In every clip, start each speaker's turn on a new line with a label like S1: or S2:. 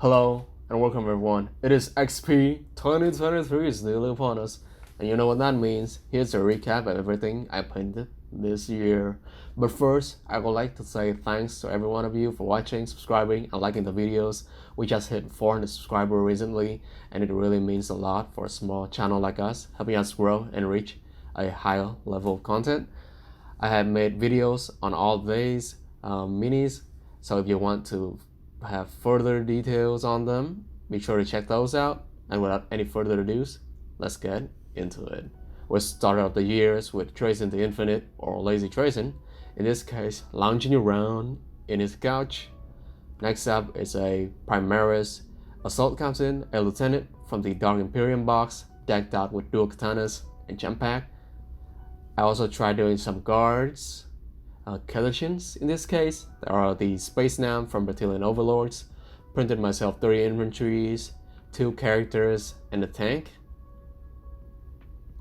S1: Hello and welcome everyone. It is XP 2023 is nearly upon us, and you know what that means. Here's a recap of everything I painted this year. But first, I would like to say thanks to every one of you for watching, subscribing, and liking the videos. We just hit 400 subscribers recently, and it really means a lot for a small channel like us, helping us grow and reach a higher level of content. I have made videos on all these minis, so if you want to have further details on them, be sure to check those out. And without any further ado, let's get into it. We started out the years with Tracing the Infinite, or Lazy Tracing, in this case lounging around in his couch. Next up is a Primaris Assault Captain, a Lieutenant from the Dark Imperium box, decked out with dual katanas and jump pack. I also tried doing some guards, Kelicians in this case. There are the Space Nam from Battalion Overlords. Printed myself 3 infantries, 2 characters, and a tank.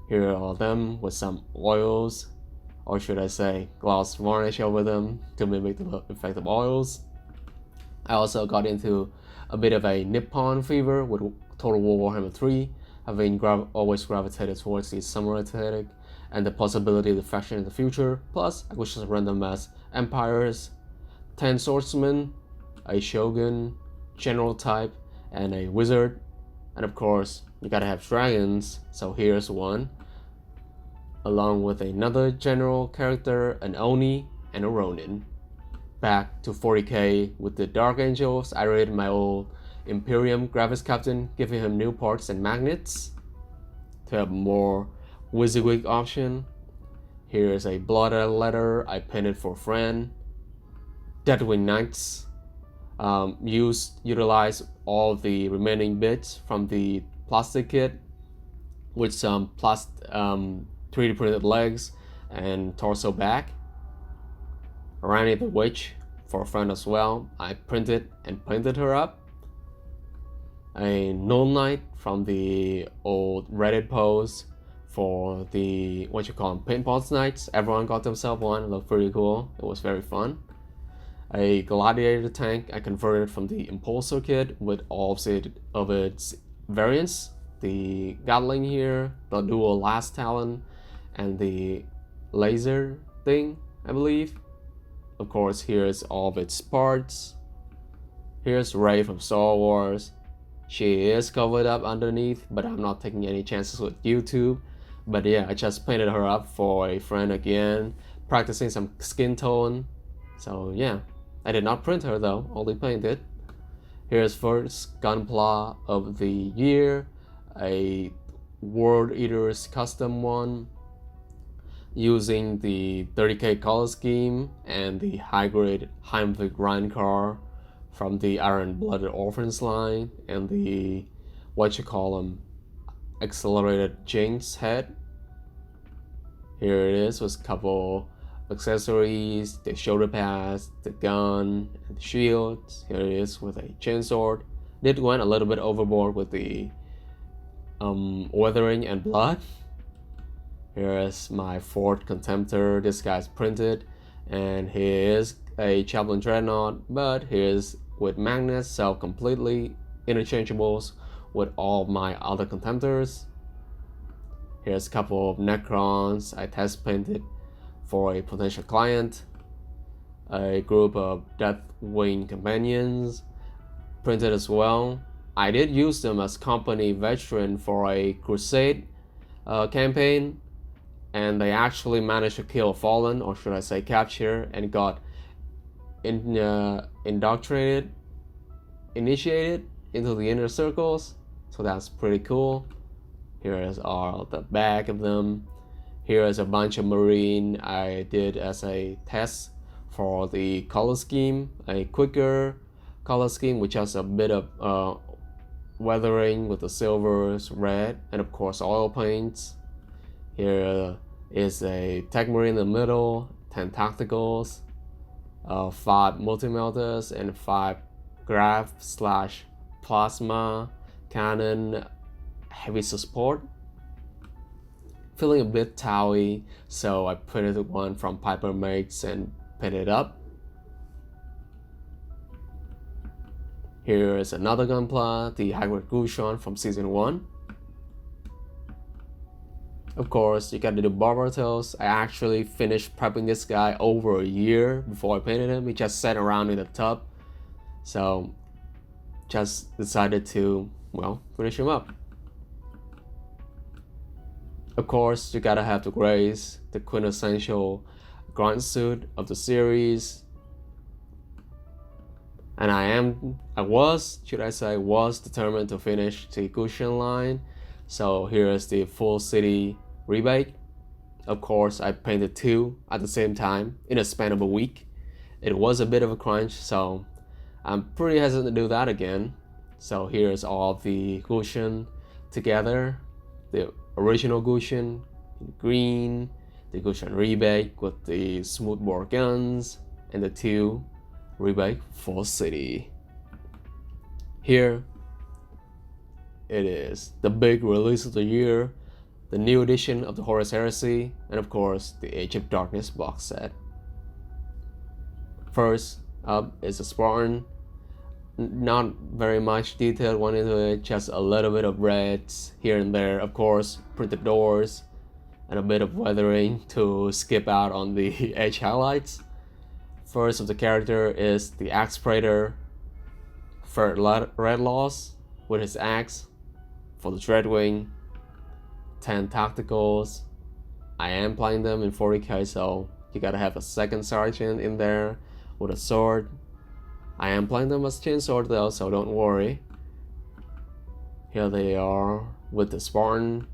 S1: Here are all them with some oils, or should I say gloss varnish over them to mimic the effect of oils. I also got into a bit of a Nippon fever with Total War Warhammer 3, having always gravitated towards the samurai aesthetic and the possibility of the faction in the future. Plus, I could just run them as Empires, 10 Swordsmen, a Shogun, General type, and a Wizard. And of course, you gotta have dragons, so here's one. Along with another general character, an Oni, and a Ronin. Back to 40k with the Darkangels. I rated my old Imperium Graphics Captain, giving him new parts and magnets to have more WYSIWYG option. Here's a Blood Letter I painted for a friend. Deadwing Knights. Utilize all the remaining bits from the plastic kit with some 3D printed legs and torso back. Rani the Witch for a friend as well. I printed and painted her up. A Null Knight from the old Reddit post for the paintball nights. Everyone got themselves one. It looked pretty cool. It was very fun. A Gladiator tank I converted from the Impulsor kit with all of its variants. The Gatling here, the dual Last Talon, and the laser thing, I believe. Of course, here's all of its parts. Here's Rey from Star Wars. She is covered up underneath, but I'm not taking any chances with YouTube. But yeah, I just painted her up for a friend again, practicing some skin tone. So yeah, I did not print her though, only painted. Here's first Gunpla of the year, a World Eaters custom one, using the 30k color scheme and the high-grade Heimlich Reincar from the Iron Blooded Orphans line, and the accelerated Jinx head. Here it is with a couple accessories, the shoulder pads, the gun, and the shields. Here it is with a chainsword. Did went a little bit overboard with the weathering and blood. Here is my Ford Contemptor. This guy's printed, and here is a Chaplain Dreadnought, but here's with magnets, so completely interchangeables with all my other Contemptors. Here's a couple of Necrons I test painted for a potential client. A group of Deathwing Companions printed as well. I did use them as company veteran for a Crusade campaign, and they actually managed to kill a Fallen, or should I say capture, and got initiated into the inner circles, so that's pretty cool. Here is all the back of them. Here is a bunch of Marine I did as a test for the color scheme, a quicker color scheme with just a bit of weathering with the silvers, red, and of course oil paints. Here is a Tech Marine in the middle, 10 tacticals, 5 multi-melters, and 5 Graph/Plasma Cannon heavy support. Feeling a bit towy, so I printed one from Piper Mates and painted it up. Here is another gunpla, the Hybrid Gushon from Season 1. Of course, you got the barber tails. I actually finished prepping this guy over a year before I painted him. He just sat around in the tub. So, just decided to, well, finish him up. Of course, you gotta have the grays, the quintessential grunt suit of the series. And I was determined to finish the Gushon line. So here is the full city rebake. Of course, I painted 2 at the same time in a span of a week. It was a bit of a crunch, so I'm pretty hesitant to do that again. So here's all the Gushon together. The original Gushon in green, the Gushon rebake with the smoothbore guns, and the 2 rebake full city. Here it is, the big release of the year, the new edition of the Horus Heresy, and of course the Age of Darkness box set. First up is a Spartan. Not very much detail went into it, just a little bit of reds here and there, of course printed doors, and a bit of weathering to skip out on the edge highlights. First of the character is the Axe Praetor, Third Red Loss with his axe. For the Dreadwing, 10 tacticals. I am playing them in 40k, so you gotta have a second sergeant in there with a sword. I am playing them as chainsword though, so don't worry. Here they are with the Spartan.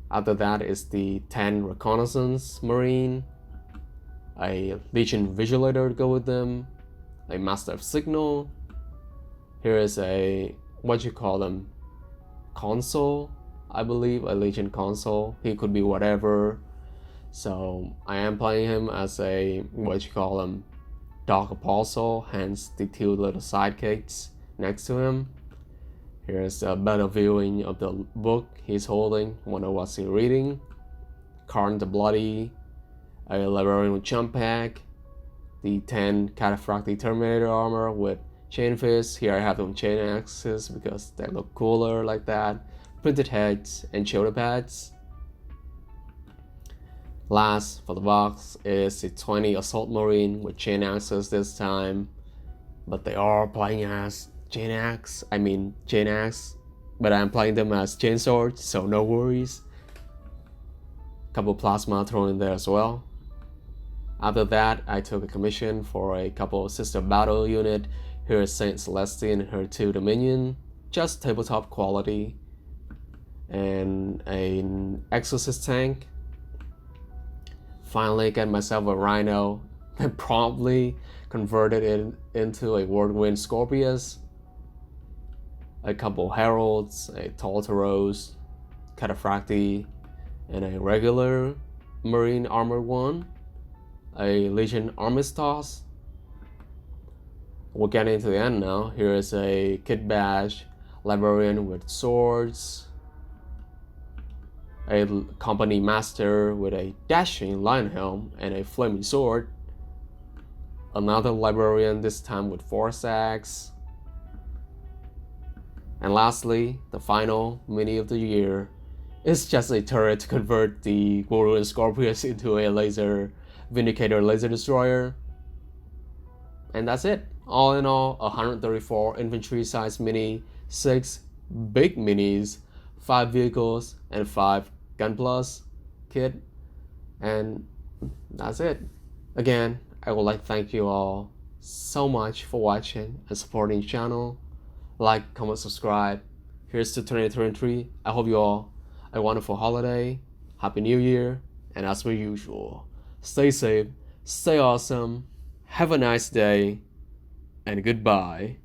S1: After that is the 10 Reconnaissance Marine, a Legion Vigilator to go with them, a Master of Signal. Here is a, what you call them, console, I believe, a Legion console. He could be whatever. So I am playing him as a, what you call him, Dark Apostle, hence the 2 little sidekicks next to him. Here's a better viewing of the book he's holding. Wonder what's he reading. Karn the Bloody, a Librarian with Jump Pack, the 10 Cataphractic Terminator armor with chain fists. Here I have them chain axes because they look cooler like that. Printed heads and shoulder pads. Last for the box is the 20 Assault Marine with chain axes this time, but they are playing as chain axe, but I'm playing them as chain swords, so no worries. Couple plasma thrown in there as well. After that, I took a commission for a couple sister battle unit. Here is Saint Celestine and her 2 Dominion, just tabletop quality, and an Exorcist tank. Finally got myself a Rhino and promptly converted it into a Whirlwind Scorpius, a couple Heralds, a Tartaros, Cataphracti, and a regular Marine Armored one, a Legion Armistice. We're getting to the end now. Here is a Kit Bash Librarian with swords, a Company Master with a dashing lion helm and a flaming sword, another Librarian, this time with Force Axe, and lastly, the final mini of the year is just a turret to convert the Whirlwind Scorpius into a laser Vindicator laser destroyer. And that's it. All in all, 134 infantry size mini, 6 big minis, 5 vehicles, and 5 gun plus kit. And that's it. Again, I would like to thank you all so much for watching and supporting the channel. Like, comment, subscribe. Here's to 2023. I hope you all a wonderful holiday, Happy New Year, and as per usual, stay safe, stay awesome, have a nice day, and goodbye.